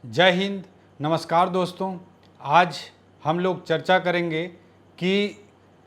जय हिंद। नमस्कार दोस्तों। आज हम लोग चर्चा करेंगे कि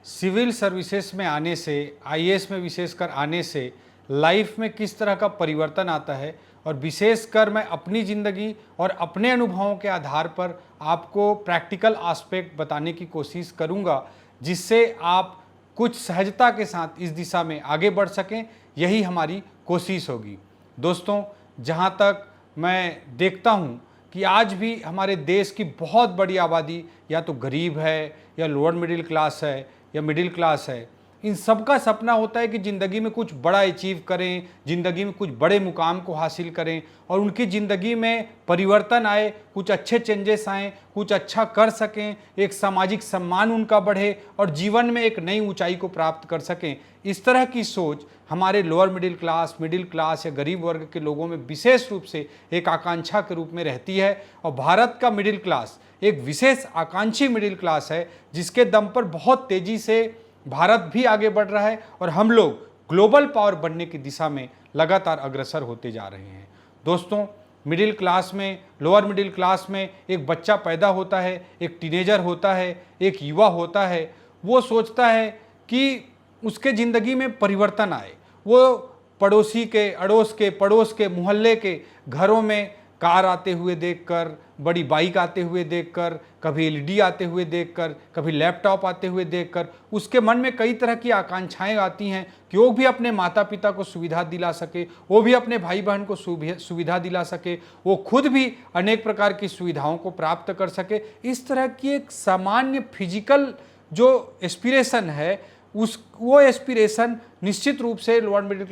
सिविल सर्विसेज में आने से, आईएएस में विशेषकर आने से लाइफ में किस तरह का परिवर्तन आता है, और विशेषकर मैं अपनी ज़िंदगी और अपने अनुभवों के आधार पर आपको प्रैक्टिकल एस्पेक्ट बताने की कोशिश करूंगा, जिससे आप कुछ सहजता के साथ इस दिशा में आगे बढ़ सकें। यही हमारी कोशिश होगी। दोस्तों, जहाँ तक मैं देखता हूँ कि आज भी हमारे देश की बहुत बड़ी आबादी या तो गरीब है, या लोअर मिडिल क्लास है, या मिडिल क्लास है। इन सबका सपना होता है कि ज़िंदगी में कुछ बड़ा अचीव करें, ज़िंदगी में कुछ बड़े मुकाम को हासिल करें और उनकी ज़िंदगी में परिवर्तन आए, कुछ अच्छे चेंजेस आएँ, कुछ अच्छा कर सकें, एक सामाजिक सम्मान उनका बढ़े और जीवन में एक नई ऊंचाई को प्राप्त कर सकें। इस तरह की सोच हमारे लोअर मिडिल क्लास या गरीब वर्ग के लोगों में विशेष रूप से एक आकांक्षा के रूप में रहती है। और भारत का मिडिल क्लास एक विशेष आकांक्षी मिडिल क्लास है, जिसके दम पर बहुत तेज़ी से भारत भी आगे बढ़ रहा है और हम लोग ग्लोबल पावर बनने की दिशा में लगातार अग्रसर होते जा रहे हैं। दोस्तों, मिडिल क्लास में, लोअर मिडिल क्लास में एक बच्चा पैदा होता है, एक टीनेजर होता है, एक युवा होता है। वो सोचता है कि उसके ज़िंदगी में परिवर्तन आए। वो पड़ोसी के, अड़ोस के, पड़ोस के, मोहल्ले के घरों में कार आते हुए देखकर, बड़ी बाइक आते हुए देखकर, कभी एलईडी आते हुए देखकर, कभी लैपटॉप आते हुए देखकर उसके मन में कई तरह की आकांक्षाएं आती हैं कि वो भी अपने माता पिता को सुविधा दिला सके, वो भी अपने भाई बहन को सुविधा दिला सके, वो खुद भी अनेक प्रकार की सुविधाओं को प्राप्त कर सके। इस तरह की एक सामान्य फिजिकल जो एस्पिरेशन है, वो एस्पिरेशन निश्चित रूप से लोअर मिडिल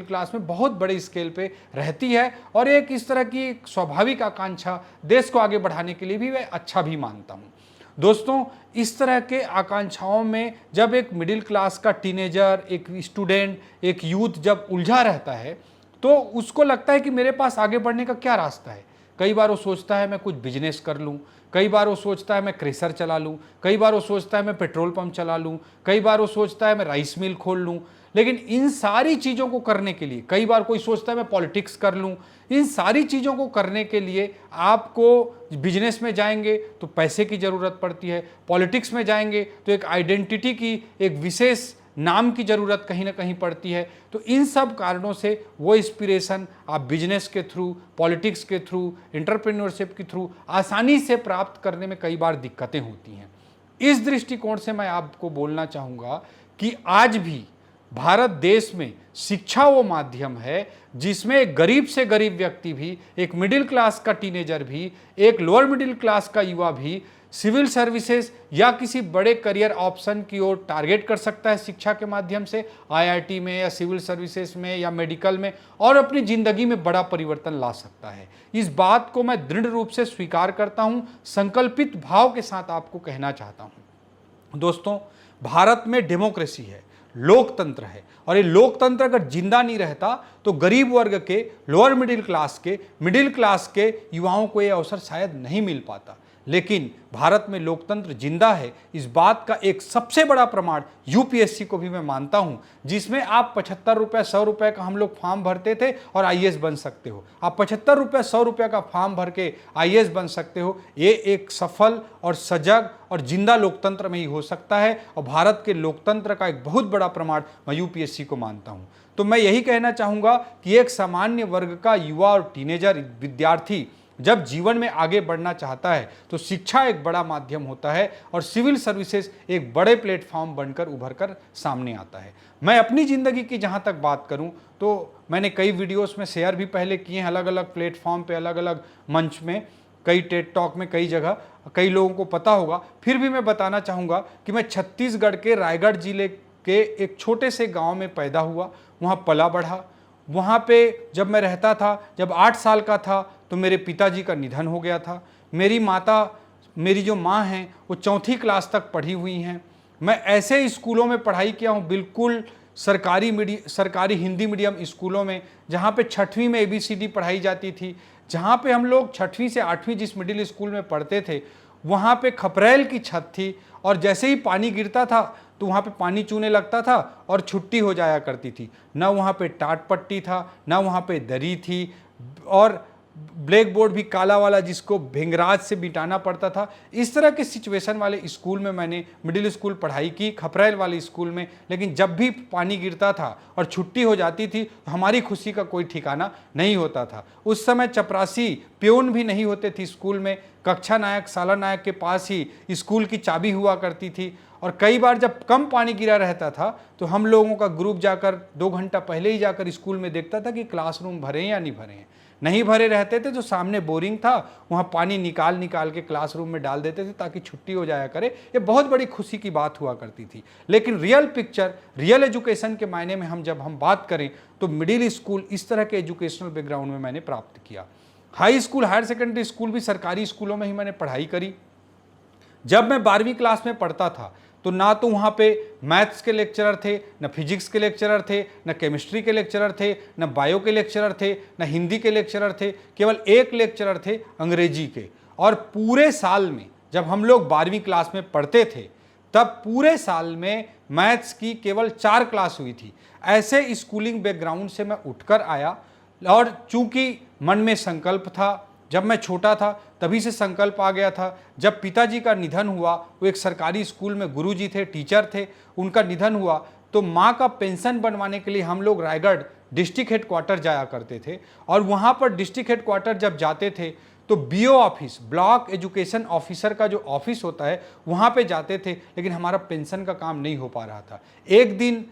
क्लास में बहुत बड़े स्केल पे रहती है और एक इस तरह की स्वाभाविक आकांक्षा देश को आगे बढ़ाने के लिए भी मैं अच्छा भी मानता हूँ। दोस्तों, इस तरह के आकांक्षाओं में जब एक मिडिल क्लास का टीनेजर, एक स्टूडेंट, एक यूथ जब उलझा रहता है तो उसको लगता है कि मेरे पास आगे बढ़ने का क्या रास्ता है। कई बार वो सोचता है मैं कुछ बिजनेस कर लूँ, कई बार वो सोचता है मैं क्रेशर चला लूँ, कई बार वो सोचता है मैं पेट्रोल पंप चला लूँ, कई बार वो सोचता है मैं राइस मिल खोल लूँ। लेकिन इन सारी चीज़ों को करने के लिए, कई बार कोई सोचता है मैं पॉलिटिक्स कर लूँ। इन सारी चीज़ों को करने के लिए आपको बिजनेस में जाएंगे तो पैसे की ज़रूरत पड़ती है, पॉलिटिक्स में जाएंगे तो एक आइडेंटिटी की, एक विशेष नाम की ज़रूरत कहीं ना कहीं पड़ती है। तो इन सब कारणों से वो इंस्पिरेशन आप बिजनेस के थ्रू, पॉलिटिक्स के थ्रू, एंटरप्रेन्योरशिप के थ्रू आसानी से प्राप्त करने में कई बार दिक्कतें होती हैं। इस दृष्टिकोण से मैं आपको बोलना चाहूँगा कि आज भी भारत देश में शिक्षा वो माध्यम है जिसमें एक गरीब से गरीब व्यक्ति भी, एक मिडिल क्लास का टीनेजर भी, एक लोअर मिडिल क्लास का युवा भी सिविल सर्विसेज या किसी बड़े करियर ऑप्शन की ओर टारगेट कर सकता है शिक्षा के माध्यम से, आईआईटी में या सिविल सर्विसेज में या मेडिकल में, और अपनी ज़िंदगी में बड़ा परिवर्तन ला सकता है। इस बात को मैं दृढ़ रूप से स्वीकार करता हूँ, संकल्पित भाव के साथ आपको कहना चाहता हूँ। दोस्तों, भारत में डेमोक्रेसी है, लोकतंत्र है, और ये लोकतंत्र अगर जिंदा नहीं रहता तो गरीब वर्ग के, लोअर मिडिल क्लास के युवाओं को ये अवसर शायद नहीं मिल पाता। लेकिन भारत में लोकतंत्र जिंदा है, इस बात का एक सबसे बड़ा प्रमाण यूपीएससी को भी मैं मानता हूं, जिसमें आप 75 रुपये 100 रुपये का हम लोग फॉर्म भरते थे और आईएएस बन सकते हो। आप 75 रुपये 100 रुपये का फॉर्म भर के आईएएस बन सकते हो। ये एक सफल और सजग और जिंदा लोकतंत्र में ही हो सकता है, और भारत के लोकतंत्र का एक बहुत बड़ा प्रमाण मैं यूपीएससी को मानता हूँ। तो मैं यही कहना चाहूँगा कि एक सामान्य वर्ग का युवा और टीनेजर विद्यार्थी जब जीवन में आगे बढ़ना चाहता है तो शिक्षा एक बड़ा माध्यम होता है और सिविल सर्विसेज एक बड़े प्लेटफॉर्म बनकर उभर कर सामने आता है। मैं अपनी ज़िंदगी की जहाँ तक बात करूँ तो मैंने कई वीडियोस में शेयर भी पहले किए हैं, अलग अलग प्लेटफॉर्म पे, अलग अलग मंच में, कई टेड टॉक में, कई जगह, कई लोगों को पता होगा। फिर भी मैं बताना चाहूँगा कि मैं छत्तीसगढ़ के रायगढ़ जिले के एक छोटे से गाँव में पैदा हुआ, वहाँ पला बढ़ा। वहाँ पे जब मैं रहता था, जब 8 साल का था तो मेरे पिताजी का निधन हो गया था। मेरी जो माँ हैं वो 4वीं क्लास तक पढ़ी हुई हैं। मैं ऐसे स्कूलों में पढ़ाई किया हूँ, बिल्कुल सरकारी हिंदी मीडियम स्कूलों में, जहाँ पे 6वीं में ABCD पढ़ाई जाती थी। जहाँ पे हम लोग 6वीं से 8वीं जिस मिडिल स्कूल में पढ़ते थे वहाँ पे खपरेल की छत थी, और जैसे ही पानी गिरता था तो वहाँ पे पानी चूने लगता था और छुट्टी हो जाया करती थी। ना वहाँ पे टाट पट्टी था, ना वहाँ पे दरी थी, और ब्लैक बोर्ड भी काला वाला जिसको भिंगराज से मिटाना पड़ता था। इस तरह के सिचुएशन वाले स्कूल में मैंने मिडिल स्कूल पढ़ाई की, खपरेल वाले स्कूल में। लेकिन जब भी पानी गिरता था और छुट्टी हो जाती थी तो हमारी खुशी का कोई ठिकाना नहीं होता था। उस समय चपरासी प्यून भी नहीं होते थे स्कूल में, कक्षा नायक साला नायक के पास ही स्कूल की चाबी हुआ करती थी। और कई बार जब कम पानी गिरा रहता था तो हम लोगों का ग्रुप जाकर 2 घंटा पहले ही जाकर स्कूल में देखता था कि क्लासरूम भरे हैं या नहीं भरे हैं। नहीं भरे रहते थे तो सामने बोरिंग था, वहाँ पानी निकाल निकाल के क्लासरूम में डाल देते थे ताकि छुट्टी हो जाया करे। ये बहुत बड़ी खुशी की बात हुआ करती थी। लेकिन रियल पिक्चर, रियल एजुकेशन के मायने में जब हम बात करें तो मिडिल स्कूल इस तरह के एजुकेशनल बैकग्राउंड में मैंने प्राप्त किया। High school, higher secondary school भी सरकारी स्कूलों में ही मैंने पढ़ाई करी। जब मैं 12वीं क्लास में पढ़ता था तो ना तो वहाँ पे मैथ्स के लेक्चरर थे, न फिजिक्स के लेक्चरर थे, न केमिस्ट्री के लेक्चरर थे, न बायो के लेक्चरर थे, न हिंदी के लेक्चरर थे। केवल एक लेक्चरर थे अंग्रेजी के। और पूरे साल में जब हम लोग 12वीं क्लास में पढ़ते थे तब पूरे साल में मैथ्स की केवल 4 क्लास हुई थी। ऐसे स्कूलिंग बैकग्राउंड से मैं उठकर आया और चूंकि मन में संकल्प था, जब मैं छोटा था तभी से संकल्प आ गया था। जब पिताजी का निधन हुआ, वो एक सरकारी स्कूल में गुरुजी थे, टीचर थे, उनका निधन हुआ तो माँ का पेंशन बनवाने के लिए हम लोग रायगढ़ डिस्ट्रिक्ट हेडक्वार्टर जाया करते थे। और वहाँ पर डिस्ट्रिक्ट हेडक्वार्टर जब जाते थे तो BO office, block education officer का जो ऑफिस होता है, वहाँ पे जाते थे। लेकिन हमारा पेंशन का काम नहीं हो पा रहा था। एक दिन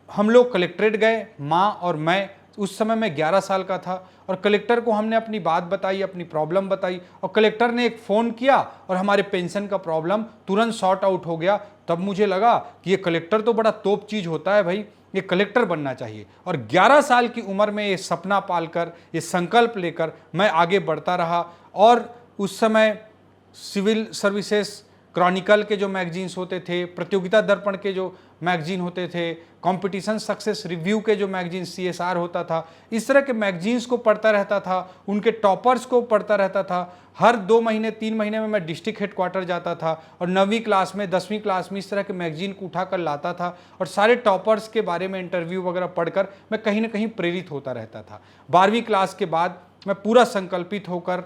हम लोग कलेक्ट्रेट गए, माँ और मैं। उस समय मैं 11 साल का था और कलेक्टर को हमने अपनी बात बताई, अपनी प्रॉब्लम बताई और कलेक्टर ने एक फ़ोन किया और हमारे पेंशन का प्रॉब्लम तुरंत सॉर्ट आउट हो गया। तब मुझे लगा कि ये कलेक्टर तो बड़ा तोप चीज़ होता है भाई, ये कलेक्टर बनना चाहिए। और 11 साल की उम्र में ये सपना पालकर, ये संकल्प लेकर मैं आगे बढ़ता रहा। और उस समय सिविल सर्विसेज क्रॉनिकल के जो मैगजीन्स होते थे, प्रतियोगिता दर्पण के जो मैगजीन होते थे, कंपटीशन सक्सेस रिव्यू के जो मैगजीन CSR होता था, इस तरह के मैगजीन्स को पढ़ता रहता था, उनके टॉपर्स को पढ़ता रहता था। हर 2 महीने 3 महीने में मैं डिस्ट्रिक्ट हेडक्वार्टर जाता था और 9वीं क्लास में 10वीं क्लास में इस तरह के मैगजीन को उठा कर लाता था और सारे टॉपर्स के बारे में इंटरव्यू वगैरह पढ़कर मैं कहीं ना कहीं प्रेरित होता रहता था। 12वीं क्लास के बाद मैं पूरा संकल्पित होकर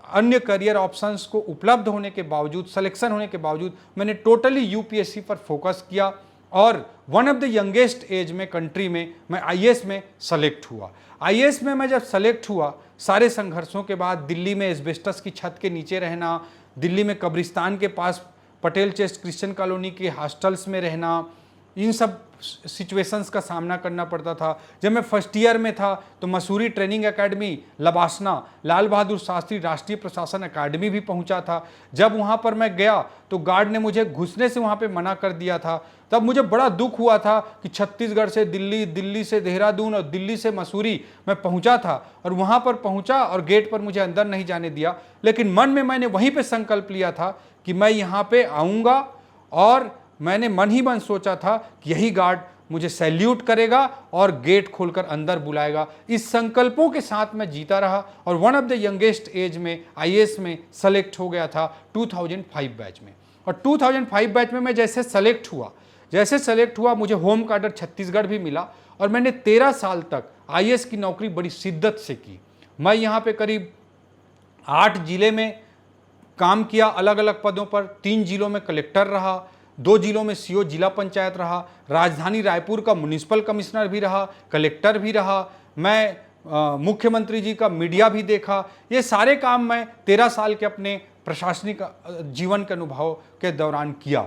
अन्य करियर ऑप्शंस को उपलब्ध होने के बावजूद, सिलेक्शन होने के बावजूद, मैंने टोटली यूपीएससी पर फोकस किया और one of the youngest age में कंट्री में मैं आईएएस में सेलेक्ट हुआ। आईएएस में मैं जब सेलेक्ट हुआ, सारे संघर्षों के बाद दिल्ली में एस्बेस्टस की छत के नीचे रहना, दिल्ली में कब्रिस्तान के पास पटेल चेस्ट क्रिश्चियन कॉलोनी के हॉस्टल्स में रहना, इन सब सिचुएशंस का सामना करना पड़ता था। जब मैं फर्स्ट ईयर में था तो मसूरी ट्रेनिंग एकेडमी, लबासना, लाल बहादुर शास्त्री राष्ट्रीय प्रशासन अकादमी भी पहुंचा था। जब वहां पर मैं गया तो गार्ड ने मुझे घुसने से वहां पे मना कर दिया था। तब मुझे बड़ा दुख हुआ था कि छत्तीसगढ़ से दिल्ली, दिल्ली से देहरादून और दिल्ली से मसूरी मैं पहुंचा था और वहां पर पहुंचा और गेट पर मुझे अंदर नहीं जाने दिया। लेकिन मन में मैंने वहीं पर संकल्प लिया था कि मैं यहाँ पे आऊँगा और मैंने मन ही मन सोचा था कि यही गार्ड मुझे सैल्यूट करेगा और गेट खोलकर अंदर बुलाएगा। इस संकल्पों के साथ मैं जीता रहा और one of the youngest age में आईएएस में सेलेक्ट हो गया था 2005 बैच में। और 2005 बैच में मैं जैसे सेलेक्ट हुआ मुझे होम कार्डर छत्तीसगढ़ भी मिला और मैंने 13 साल तक आईएएस की नौकरी बड़ी शिद्दत से की। मैं यहाँ पे करीब 8 जिले में काम किया, अलग अलग पदों पर। 3 जिलों में कलेक्टर रहा, 2 जिलों में सीओ जिला पंचायत रहा, राजधानी रायपुर का म्युनिसिपल कमिश्नर भी रहा, कलेक्टर भी रहा। मैं मुख्यमंत्री जी का मीडिया भी देखा। ये सारे काम मैं 13 साल के अपने प्रशासनिक जीवन के अनुभव के दौरान किया।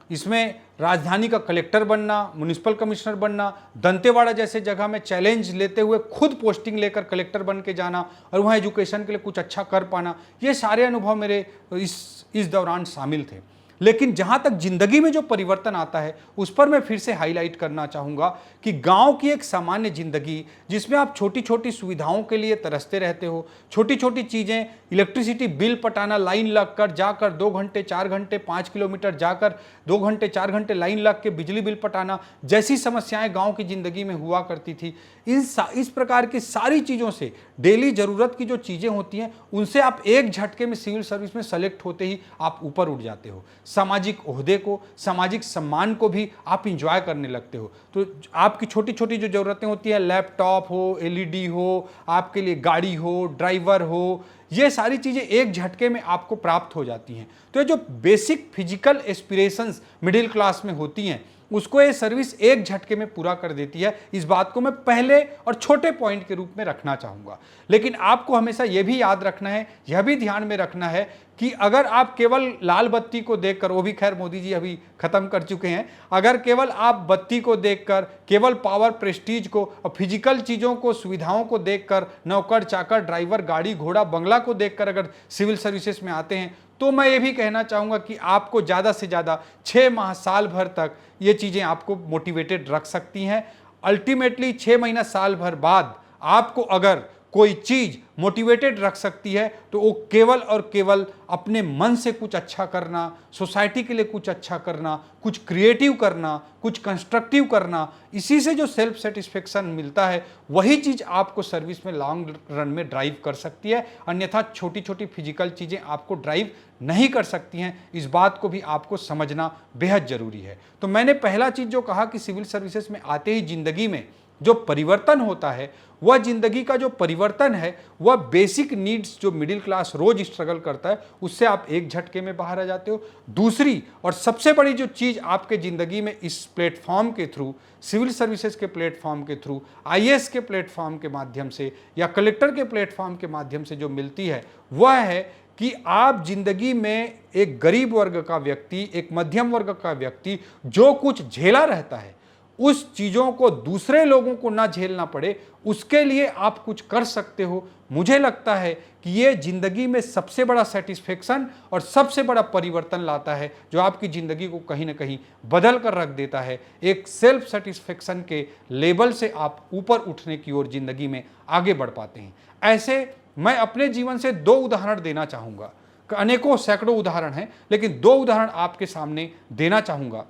इसमें राजधानी का कलेक्टर बनना, म्युनिसिपल कमिश्नर बनना, दंतेवाड़ा जैसे जगह में चैलेंज लेते हुए खुद पोस्टिंग लेकर कलेक्टर बन के जाना और वहाँ एजुकेशन के लिए कुछ अच्छा कर पाना, ये सारे अनुभव मेरे इस दौरान शामिल थे। लेकिन जहाँ तक जिंदगी में जो परिवर्तन आता है उस पर मैं फिर से हाईलाइट करना चाहूँगा कि गांव की एक सामान्य जिंदगी जिसमें आप छोटी छोटी सुविधाओं के लिए तरसते रहते हो, छोटी छोटी चीज़ें, इलेक्ट्रिसिटी बिल पटाना, लाइन लगकर जाकर 2 घंटे 4 घंटे 5 किलोमीटर जाकर 2 घंटे 4 घंटे लाइन लग के बिजली बिल पटाना जैसी समस्याएं गाँव की ज़िंदगी में हुआ करती थी। इस प्रकार की सारी चीज़ों से, डेली ज़रूरत की जो चीज़ें होती हैं उनसे आप एक झटके में सिविल सर्विस में सेलेक्ट होते ही आप ऊपर उठ जाते हो। सामाजिक ओहदे को, सामाजिक सम्मान को भी आप इंजॉय करने लगते हो। तो आपकी छोटी छोटी जो ज़रूरतें होती हैं, लैपटॉप हो, एलईडी हो, आपके लिए गाड़ी हो, ड्राइवर हो, ये सारी चीज़ें एक झटके में आपको प्राप्त हो जाती हैं। तो ये जो basic physical aspirations middle class में होती हैं, उसको ये सर्विस एक झटके में पूरा कर देती है। इस बात को मैं पहले और छोटे पॉइंट के रूप में रखना चाहूँगा। लेकिन आपको हमेशा ये भी याद रखना है, यह भी ध्यान में रखना है कि अगर आप केवल लाल बत्ती को देखकर, वो भी खैर मोदी जी अभी खत्म कर चुके हैं, अगर केवल आप बत्ती को देखकर, केवल पावर प्रेस्टीज को और फिजिकल चीज़ों को, सुविधाओं को देखकर, नौकर चाकर, ड्राइवर, गाड़ी घोड़ा, बंगला को देखकर अगर सिविल सर्विसेज में आते हैं, तो मैं ये भी कहना चाहूँगा कि आपको ज़्यादा से ज़्यादा 6 माह, साल भर तक ये चीज़ें आपको मोटिवेटेड रख सकती हैं। अल्टीमेटली 6 महीना, साल भर बाद आपको अगर कोई चीज़ मोटिवेटेड रख सकती है तो वो केवल और केवल अपने मन से कुछ अच्छा करना, सोसाइटी के लिए कुछ अच्छा करना, कुछ क्रिएटिव करना, कुछ कंस्ट्रक्टिव करना, इसी से जो सेल्फ सेटिस्फेक्शन मिलता है, वही चीज़ आपको सर्विस में लॉन्ग रन में ड्राइव कर सकती है। अन्यथा छोटी छोटी फिजिकल चीज़ें आपको ड्राइव नहीं कर सकती हैं। इस बात को भी आपको समझना बेहद ज़रूरी है। तो मैंने पहला चीज़ जो कहा कि सिविल सर्विसेज में आते ही ज़िंदगी में जो परिवर्तन होता है, वह जिंदगी का जो परिवर्तन है, वह बेसिक नीड्स जो मिडिल क्लास रोज स्ट्रगल करता है, उससे आप एक झटके में बाहर आ जाते हो। दूसरी और सबसे बड़ी जो चीज़ आपके ज़िंदगी में इस प्लेटफॉर्म के थ्रू, सिविल सर्विसेज के प्लेटफॉर्म के थ्रू, आईएएस के प्लेटफॉर्म के माध्यम से या कलेक्टर के प्लेटफॉर्म के माध्यम से जो मिलती है, वह है कि आप जिंदगी में एक गरीब वर्ग का व्यक्ति, एक मध्यम वर्ग का व्यक्ति जो कुछ झेला रहता है, उस चीज़ों को दूसरे लोगों को ना झेलना पड़े, उसके लिए आप कुछ कर सकते हो। मुझे लगता है कि ये ज़िंदगी में सबसे बड़ा सेटिस्फेक्शन और सबसे बड़ा परिवर्तन लाता है, जो आपकी ज़िंदगी को कहीं ना कहीं बदल कर रख देता है। एक सेल्फ सेटिस्फेक्शन के लेवल से आप ऊपर उठने की ओर ज़िंदगी में आगे बढ़ पाते हैं। ऐसे मैं अपने जीवन से 2 उदाहरण देना चाहूँगा। अनेकों सैकड़ों उदाहरण हैं, लेकिन 2 उदाहरण आपके सामने देना चाहूँगा।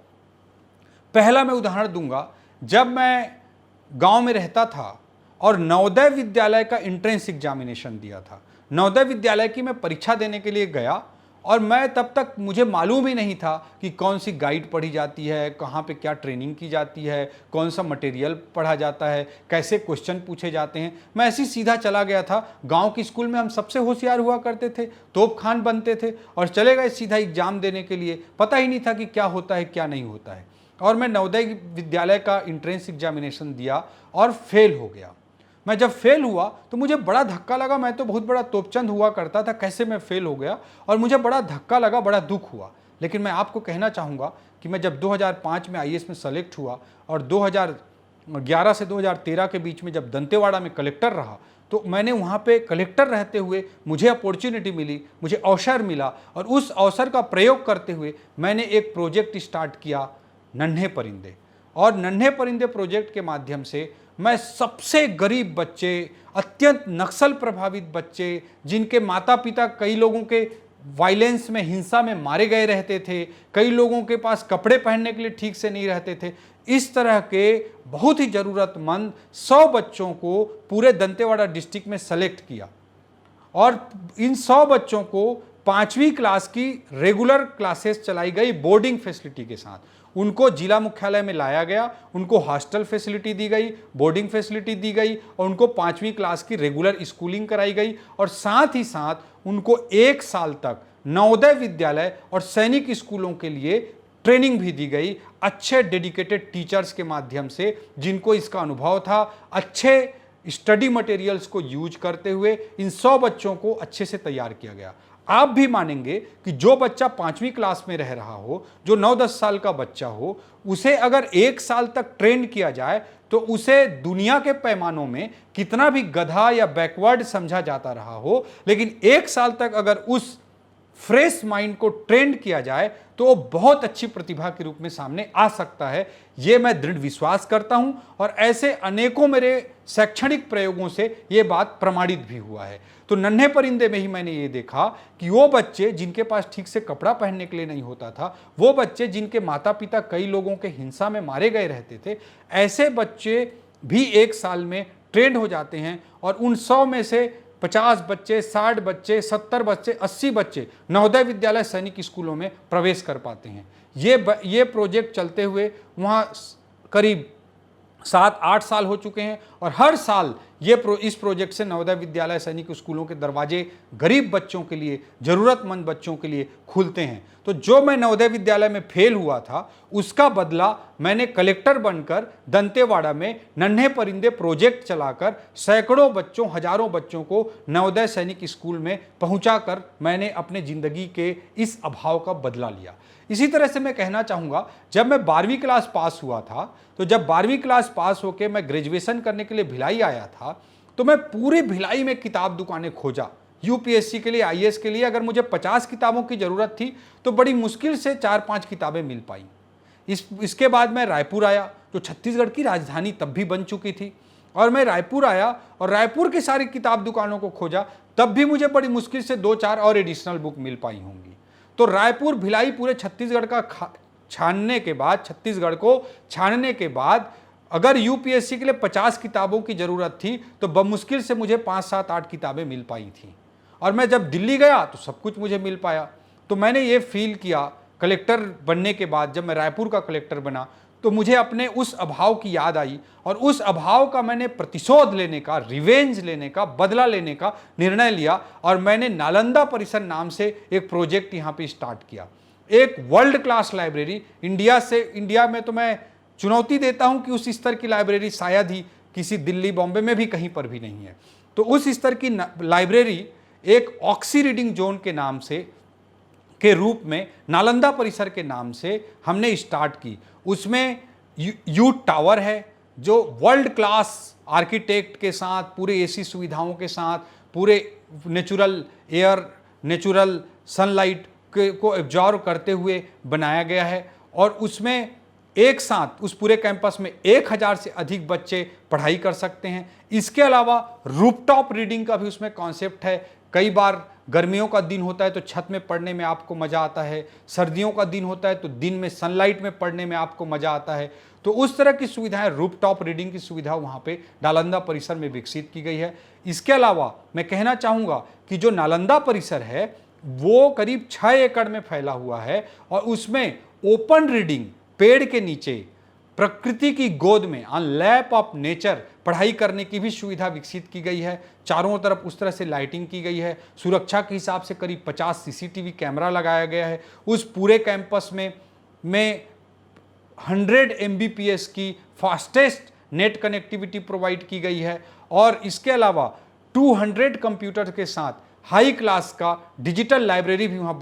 पहला मैं उदाहरण दूंगा, जब मैं गांव में रहता था और नवोदय विद्यालय का एंट्रेंस एग्जामिनेशन दिया था। नवोदय विद्यालय की मैं परीक्षा देने के लिए गया और मैं तब तक, मुझे मालूम ही नहीं था कि कौन सी गाइड पढ़ी जाती है, कहाँ पे क्या ट्रेनिंग की जाती है, कौन सा मटेरियल पढ़ा जाता है, कैसे क्वेश्चन पूछे जाते हैं। मैं ऐसे सीधा चला गया था। गांव की स्कूल में हम सबसे होशियार हुआ करते थे, तोप खान बनते थे और चले गए सीधा एग्जाम देने के लिए। पता ही नहीं था कि क्या होता है क्या नहीं होता है। और मैं नवोदय विद्यालय का एंट्रेंस एग्जामिनेशन दिया और फेल हो गया। मैं जब फेल हुआ तो मुझे बड़ा धक्का लगा। मैं तो बहुत बड़ा तोपचंद हुआ करता था, कैसे मैं फेल हो गया, और मुझे बड़ा धक्का लगा, बड़ा दुख हुआ। लेकिन मैं आपको कहना चाहूँगा कि मैं जब 2005 में आईएएस में सेलेक्ट हुआ और 2011 से 2013 के बीच में जब दंतेवाड़ा में कलेक्टर रहा, तो मैंने वहाँ पे कलेक्टर रहते हुए मुझे अपॉर्चुनिटी मिली, मुझे अवसर मिला, और उस अवसर का प्रयोग करते हुए मैंने एक प्रोजेक्ट स्टार्ट किया, नन्हे परिंदे। और नन्हे परिंदे प्रोजेक्ट के माध्यम से मैं सबसे गरीब बच्चे, अत्यंत नक्सल प्रभावित बच्चे, जिनके माता पिता कई लोगों के वायलेंस में, हिंसा में मारे गए रहते थे, कई लोगों के पास कपड़े पहनने के लिए ठीक से नहीं रहते थे, इस तरह के बहुत ही ज़रूरतमंद 100 बच्चों को पूरे दंतेवाड़ा डिस्ट्रिक्ट में सेलेक्ट किया। और इन 100 बच्चों को 5वीं क्लास की रेगुलर क्लासेस चलाई गई बोर्डिंग फैसिलिटी के साथ। उनको जिला मुख्यालय में लाया गया, उनको हॉस्टल फैसिलिटी दी गई, बोर्डिंग फैसिलिटी दी गई, और उनको 5वीं क्लास की रेगुलर स्कूलिंग कराई गई। और साथ ही साथ उनको 1 साल तक नवोदय विद्यालय और सैनिक स्कूलों के लिए ट्रेनिंग भी दी गई, अच्छे डेडिकेटेड टीचर्स के माध्यम से, जिनको इसका अनुभव था। अच्छे स्टडी मटेरियल्स को यूज करते हुए इन 100 बच्चों को अच्छे से तैयार किया गया। आप भी मानेंगे कि जो बच्चा 5वीं क्लास में रह रहा हो, जो 9-10 साल का बच्चा हो, उसे अगर 1 साल तक ट्रेन किया जाए तो उसे दुनिया के पैमानों में कितना भी गधा या बैकवर्ड समझा जाता रहा हो, लेकिन 1 साल तक अगर उस फ्रेश माइंड को ट्रेंड किया जाए तो वो बहुत अच्छी प्रतिभा के रूप में सामने आ सकता है। ये मैं दृढ़ विश्वास करता हूं, और ऐसे अनेकों मेरे शैक्षणिक प्रयोगों से ये बात प्रमाणित भी हुआ है। तो नन्हे परिंदे में ही मैंने ये देखा कि वो बच्चे जिनके पास ठीक से कपड़ा पहनने के लिए नहीं होता था, वो बच्चे जिनके माता पिता कई लोगों के हिंसा में मारे गए रहते थे, ऐसे बच्चे भी 1 साल में ट्रेंड हो जाते हैं। और उन 100 में से 50 बच्चे, 60 बच्चे, 70 बच्चे, 80 बच्चे नवोदय विद्यालय सैनिक स्कूलों में प्रवेश कर पाते हैं। ये प्रोजेक्ट चलते हुए वहाँ करीब 7-8 साल हो चुके हैं और हर साल इस प्रोजेक्ट से नवोदय विद्यालय सैनिक स्कूलों के दरवाजे गरीब बच्चों के लिए, ज़रूरतमंद बच्चों के लिए खुलते हैं। तो जो मैं नवोदय विद्यालय में फेल हुआ था उसका बदला मैंने कलेक्टर बनकर दंतेवाड़ा में नन्हे परिंदे प्रोजेक्ट चलाकर सैकड़ों बच्चों, हजारों बच्चों को नवोदय सैनिक स्कूल में पहुंचाकर मैंने अपने ज़िंदगी के इस अभाव का बदला लिया। इसी तरह से मैं कहना चाहूँगा, जब मैं 12वीं क्लास पास हुआ था, तो जब 12वीं क्लास पास होकर मैं ग्रेजुएशन करने के लिए भिलाई आया था, तो मैं पूरी भिलाई में किताब दुकानें खोजा। यूपीएससी के लिए, आईएएस के लिए अगर मुझे 50 किताबों की ज़रूरत थी तो बड़ी मुश्किल से 4-5 किताबें मिल पाई। इसके बाद मैं रायपुर आया, जो छत्तीसगढ़ की राजधानी तब भी बन चुकी थी, और मैं रायपुर आया और रायपुर की सारी किताब दुकानों को खोजा, तब भी मुझे बड़ी मुश्किल से 2-4 और एडिशनल बुक मिल पाई होंगी। तो रायपुर, भिलाई, पूरे छत्तीसगढ़ को छानने के बाद अगर यूपीएससी के लिए 50 किताबों की ज़रूरत थी तो बमुश्किल से मुझे 5-7-8 किताबें मिल पाई थी। और मैं जब दिल्ली गया तो सब कुछ मुझे मिल पाया। तो मैंने ये फील किया कलेक्टर बनने के बाद, जब मैं रायपुर का कलेक्टर बना तो मुझे अपने उस अभाव की याद आई और उस अभाव का मैंने प्रतिशोध लेने का, रिवेंज लेने का, बदला लेने का निर्णय लिया और मैंने नालंदा परिसर नाम से एक प्रोजेक्ट यहाँ पे स्टार्ट किया। एक वर्ल्ड क्लास लाइब्रेरी, इंडिया में तो मैं चुनौती देता हूँ कि उस स्तर की लाइब्रेरी शायद ही किसी दिल्ली, बॉम्बे में भी कहीं पर भी नहीं है। तो उस स्तर की लाइब्रेरी एक ऑक्सी रीडिंग जोन के नाम से, के रूप में, नालंदा परिसर के नाम से हमने स्टार्ट की। उसमें यूथ टावर है जो वर्ल्ड क्लास आर्किटेक्ट के साथ, पूरे एसी सुविधाओं के साथ, पूरे नेचुरल एयर, नेचुरल सनलाइट को एब्जॉर्व करते हुए बनाया गया है। और उसमें एक साथ उस पूरे कैंपस में 1000 से अधिक बच्चे पढ़ाई कर सकते हैं। इसके अलावा रूफटॉप रीडिंग का भी उसमें कॉन्सेप्ट है। कई बार गर्मियों का दिन होता है तो छत में पढ़ने में आपको मज़ा आता है, सर्दियों का दिन होता है तो दिन में सनलाइट में पढ़ने में आपको मज़ा आता है। तो उस तरह की सुविधाएं, रूफटॉप रीडिंग की सुविधा वहाँ पे नालंदा परिसर में विकसित की गई है। इसके अलावा मैं कहना चाहूँगा कि जो नालंदा परिसर है वो करीब 6 एकड़ में फैला हुआ है और उसमें ओपन रीडिंग, पेड़ के नीचे, प्रकृति की गोद में, ऑन लैप ऑफ नेचर पढ़ाई करने की भी सुविधा विकसित की गई है। चारों तरफ उस तरह से लाइटिंग की गई है। सुरक्षा के हिसाब से करीब 50 सीसीटीवी कैमरा लगाया गया है। उस पूरे कैंपस में 100 एमबीपीएस की फास्टेस्ट नेट कनेक्टिविटी प्रोवाइड की गई है और इसके अलावा 200 कंप्यूटर के साथ हाई क्लास का डिजिटल लाइब्रेरी भी वहाँ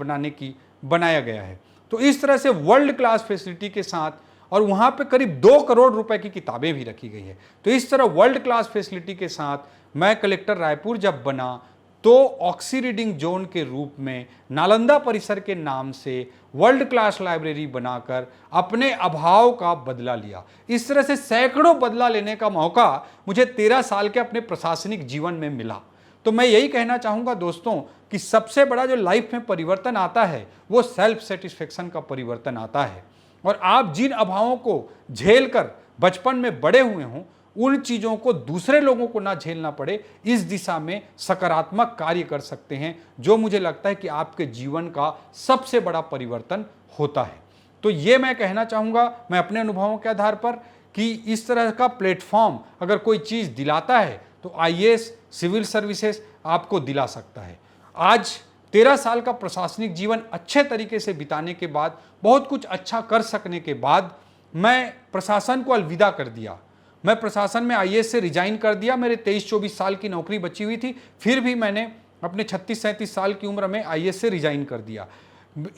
बनाया गया है। तो इस तरह से वर्ल्ड क्लास फैसिलिटी के साथ, और वहाँ पे करीब 2 करोड़ रुपए की किताबें भी रखी गई है। तो इस तरह वर्ल्ड क्लास फैसिलिटी के साथ मैं कलेक्टर रायपुर जब बना तो ऑक्सी रीडिंग जोन के रूप में नालंदा परिसर के नाम से वर्ल्ड क्लास लाइब्रेरी बनाकर अपने अभाव का बदला लिया। इस तरह से सैकड़ों बदला लेने का मौका मुझे 13 साल के अपने प्रशासनिक जीवन में मिला। तो मैं यही कहना चाहूँगा दोस्तों कि सबसे बड़ा जो लाइफ में परिवर्तन आता है वो सेल्फ सेटिस्फेक्शन का परिवर्तन आता है। और आप जिन अभावों को झेल कर बचपन में बड़े हुए हों, उन चीज़ों को दूसरे लोगों को ना झेलना पड़े, इस दिशा में सकारात्मक कार्य कर सकते हैं, जो मुझे लगता है कि आपके जीवन का सबसे बड़ा परिवर्तन होता है। तो ये मैं कहना चाहूँगा मैं अपने अनुभवों के आधार पर कि इस तरह का प्लेटफॉर्म अगर कोई चीज़ दिलाता है तो आईएएस, सिविल सर्विसेज आपको दिला सकता है। आज 13 साल का प्रशासनिक जीवन अच्छे तरीके से बिताने के बाद, बहुत कुछ अच्छा कर सकने के बाद मैं प्रशासन को अलविदा कर दिया। मैं प्रशासन में आईएएस से रिजाइन कर दिया। मेरे 23-24 साल की नौकरी बची हुई थी, फिर भी मैंने अपने 36-37 साल की उम्र में आईएएस से रिजाइन कर दिया।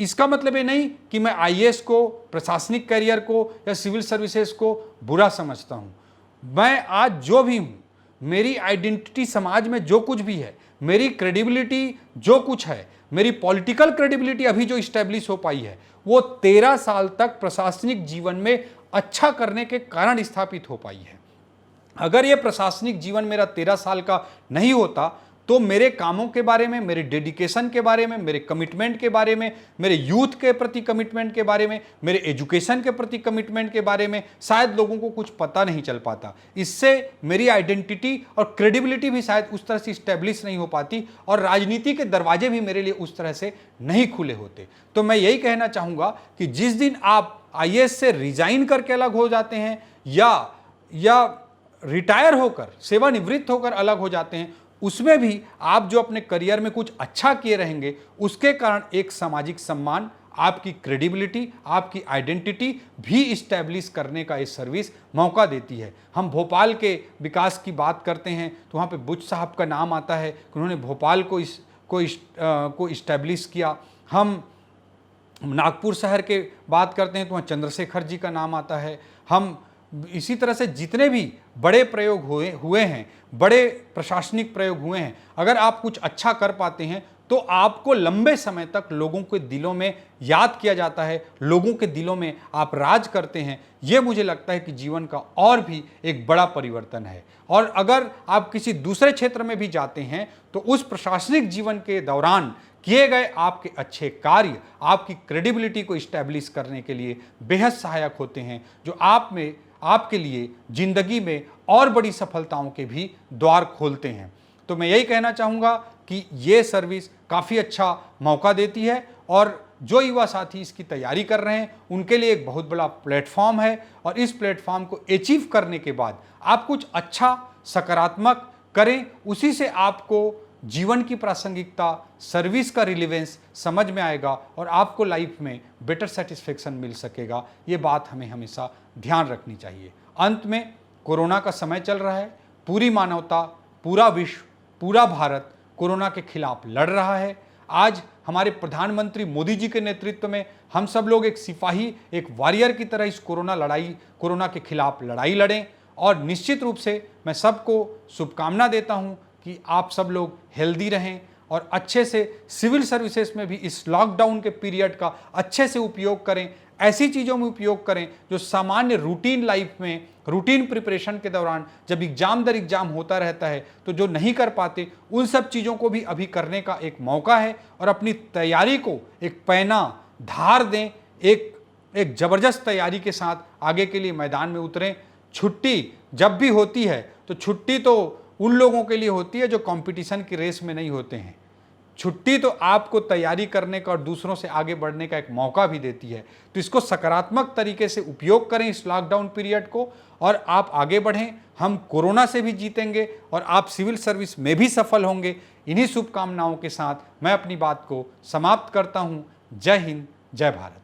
इसका मतलब ये नहीं कि मैं आईएएस को, प्रशासनिक करियर को या सिविल सर्विसेज को बुरा समझता हूँ। मैं आज जो भी हूँ, मेरी आइडेंटिटी समाज में जो कुछ भी है, मेरी क्रेडिबिलिटी जो कुछ है, मेरी पॉलिटिकल क्रेडिबिलिटी अभी जो इस्टेब्लिश हो पाई है, वो 13 साल तक प्रशासनिक जीवन में अच्छा करने के कारण स्थापित हो पाई है। अगर ये प्रशासनिक जीवन मेरा 13 साल का नहीं होता तो मेरे कामों के बारे में, मेरे डेडिकेशन के बारे में, मेरे कमिटमेंट के बारे में, मेरे यूथ के प्रति कमिटमेंट के बारे में, मेरे एजुकेशन के प्रति कमिटमेंट के बारे में शायद लोगों को कुछ पता नहीं चल पाता। इससे मेरी आइडेंटिटी और क्रेडिबिलिटी भी शायद उस तरह से इस्टेब्लिश नहीं हो पाती और राजनीति के दरवाजे भी मेरे लिए उस तरह से नहीं खुले होते। तो मैं यही कहना चाहूँगा कि जिस दिन आप IAS से रिजाइन करके अलग हो जाते हैं या रिटायर होकर, सेवानिवृत्त होकर अलग हो जाते हैं, उसमें भी आप जो अपने करियर में कुछ अच्छा किए रहेंगे, उसके कारण एक सामाजिक सम्मान, आपकी क्रेडिबिलिटी, आपकी आइडेंटिटी भी इस्टेब्लिश करने का ये सर्विस मौका देती है। हम भोपाल के विकास की बात करते हैं तो वहाँ पे बुच साहब का नाम आता है कि उन्होंने भोपाल को इस्टेब्लिश किया। हम नागपुर शहर के बात करते हैं तो वहाँ चंद्रशेखर जी का नाम आता है। हम इसी तरह से जितने भी बड़े प्रयोग हुए हैं, बड़े प्रशासनिक प्रयोग हुए हैं, अगर आप कुछ अच्छा कर पाते हैं तो आपको लंबे समय तक लोगों के दिलों में याद किया जाता है, लोगों के दिलों में आप राज करते हैं। ये मुझे लगता है कि जीवन का और भी एक बड़ा परिवर्तन है। और अगर आप किसी दूसरे क्षेत्र में भी जाते हैं तो उस प्रशासनिक जीवन के दौरान किए गए आपके अच्छे कार्य आपकी क्रेडिबिलिटी को इस्टेब्लिश करने के लिए बेहद सहायक होते हैं, जो आपके लिए जिंदगी में और बड़ी सफलताओं के भी द्वार खोलते हैं। तो मैं यही कहना चाहूँगा कि ये सर्विस काफ़ी अच्छा मौका देती है और जो युवा साथी इसकी तैयारी कर रहे हैं उनके लिए एक बहुत बड़ा प्लेटफॉर्म है। और इस प्लेटफॉर्म को अचीव करने के बाद आप कुछ अच्छा सकारात्मक करें, उसी से आपको जीवन की प्रासंगिकता, सर्विस का रिलेवेंस समझ में आएगा और आपको लाइफ में बेटर सेटिस्फेक्शन मिल सकेगा। ये बात हमें हमेशा ध्यान रखनी चाहिए। अंत में कोरोना का समय चल रहा है, पूरी मानवता, पूरा विश्व, पूरा भारत कोरोना के खिलाफ लड़ रहा है। आज हमारे प्रधानमंत्री मोदी जी के नेतृत्व में हम सब लोग एक सिपाही, एक वॉरियर की तरह इस कोरोना के खिलाफ लड़ाई लड़ें। और निश्चित रूप से मैं सबको शुभकामना देता हूं कि आप सब लोग हेल्दी रहें और अच्छे से सिविल सर्विसेज में भी इस लॉकडाउन के पीरियड का अच्छे से उपयोग करें। ऐसी चीज़ों में उपयोग करें जो सामान्य रूटीन लाइफ में, रूटीन प्रिपरेशन के दौरान जब एग्जाम दर एग्जाम होता रहता है तो जो नहीं कर पाते, उन सब चीज़ों को भी अभी करने का एक मौका है। और अपनी तैयारी को एक पैना धार दें, एक ज़बरदस्त तैयारी के साथ आगे के लिए मैदान में उतरें। छुट्टी जब भी होती है तो छुट्टी तो उन लोगों के लिए होती है जो कंपटीशन की रेस में नहीं होते हैं। छुट्टी तो आपको तैयारी करने का और दूसरों से आगे बढ़ने का एक मौका भी देती है। तो इसको सकारात्मक तरीके से उपयोग करें इस लॉकडाउन पीरियड को और आप आगे बढ़ें। हम कोरोना से भी जीतेंगे और आप सिविल सर्विस में भी सफल होंगे। इन्हीं शुभकामनाओं के साथ मैं अपनी बात को समाप्त करता हूँ। जय हिंद, जय भारत।